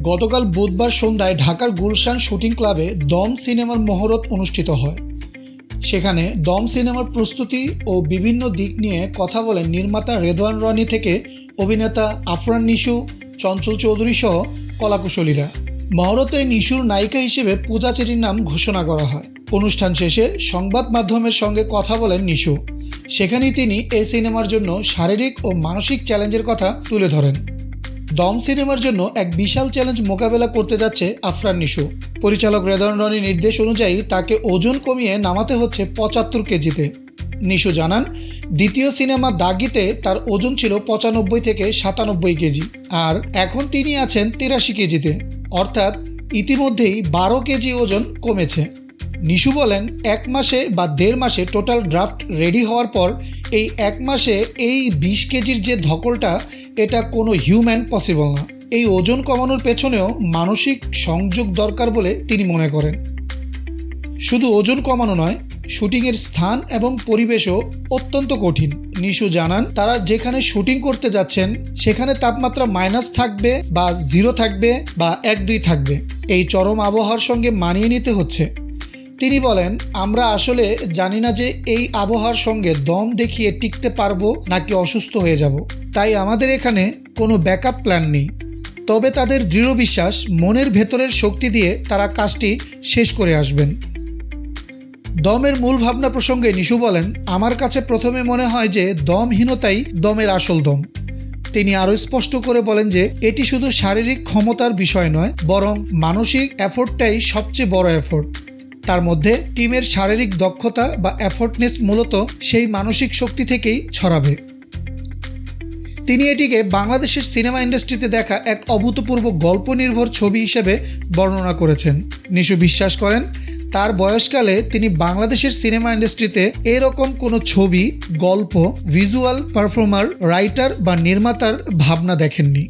গতকাল বুধবার সন্ধ্যায় ঢাকার গুলশান শুটিং ক্লাবে দম সিনেমার মহরত অনুষ্ঠিত হয়। সেখানে দম সিনেমার প্রস্তুতি ও বিভিন্ন দিক নিয়ে কথা বলেন নির্মাতা রেদওয়ান রনি থেকে অভিনেতা আফরান নিশু, চঞ্চল চৌধুরী সহ কলাকুশলীরা। মহরতে নিশুর নায়িকা হিসেবে পূজা চেরির নাম ঘোষণা করা হয়। অনুষ্ঠান শেষে সংবাদ মাধ্যমের সঙ্গে কথা বলেন নিশু। সেখানেই তিনি এই সিনেমার জন্য শারীরিক ও মানসিক চ্যালেঞ্জের কথা তুলে ধরেন। দম সিনেমার জন্য এক বিশাল চ্যালেঞ্জ মোকাবেলা করতে যাচ্ছে আফরান নিশু। পরিচালক রেদওয়ান রনির নির্দেশ অনুযায়ী তাকে ওজন কমিয়ে নামাতে হচ্ছে ৭৫ কেজিতে। নিশু জানান, দ্বিতীয় সিনেমা দাগিতে তার ওজন ছিল ৯৫ থেকে ৯৭ কেজি, আর এখন তিনি আছেন ৮৩ কেজিতে, অর্থাৎ ইতিমধ্যেই ১২ কেজি ওজন কমেছে। নিশু বলেন, ১ মাসে বা ১.৫ মাসে টোটাল ড্রাফট রেডি হওয়ার পর এই ১ মাসে এই ২০ কেজির যে ধকলটা, এটা কোনো হিউম্যান পসিবল না। এই ওজন কমানোর পেছনেও মানসিক সংযোগ দরকার বলে তিনি মনে করেন। শুধু ওজন কমানো নয়, শুটিংয়ের স্থান এবং পরিবেশও অত্যন্ত কঠিন। নিশু জানান, তারা যেখানে শুটিং করতে যাচ্ছেন সেখানে তাপমাত্রা মাইনাস থাকবে বা 0 থাকবে বা ১-২ থাকবে। এই চরম আবহাওয়ার সঙ্গে মানিয়ে নিতে হচ্ছে। তিনি বলেন, আমরা আসলে জানি না যে এই আবহাওয়ার সঙ্গে দম দেখিয়ে টিকতে পারবো নাকি অসুস্থ হয়ে যাব। তাই আমাদের এখানে কোনো ব্যাকআপ প্ল্যান নেই। তবে তাদের দৃঢ় বিশ্বাস, মনের ভেতরের শক্তি দিয়ে তারা কাজটি শেষ করে আসবেন। দমের মূল ভাবনা প্রসঙ্গে নিশু বলেন, আমার কাছে প্রথমে মনে হয় যে দমহীনতাই দমের আসল দম। তিনি আরও স্পষ্ট করে বলেন যে এটি শুধু শারীরিক ক্ষমতার বিষয় নয়, বরং মানসিক এফোর্টটাই সবচেয়ে বড় এফোর্ট। তার মধ্যে টিমের শারীরিক দক্ষতা বা এফোর্টনেস মূলত সেই মানসিক শক্তি থেকেই ছড়াবে। তিনি এটিকে বাংলাদেশের সিনেমা ইন্ডাস্ট্রিতে দেখা এক অভূতপূর্ব গল্প নির্ভর ছবি হিসেবে বর্ণনা করেছেন। নিশু বিশ্বাস করেন, তার বয়সকালে তিনি বাংলাদেশের সিনেমা ইন্ডাস্ট্রিতে এরকম কোনো ছবি, গল্প, ভিজুয়াল পারফর্মার, রাইটার বা নির্মাতার ভাবনা দেখেননি।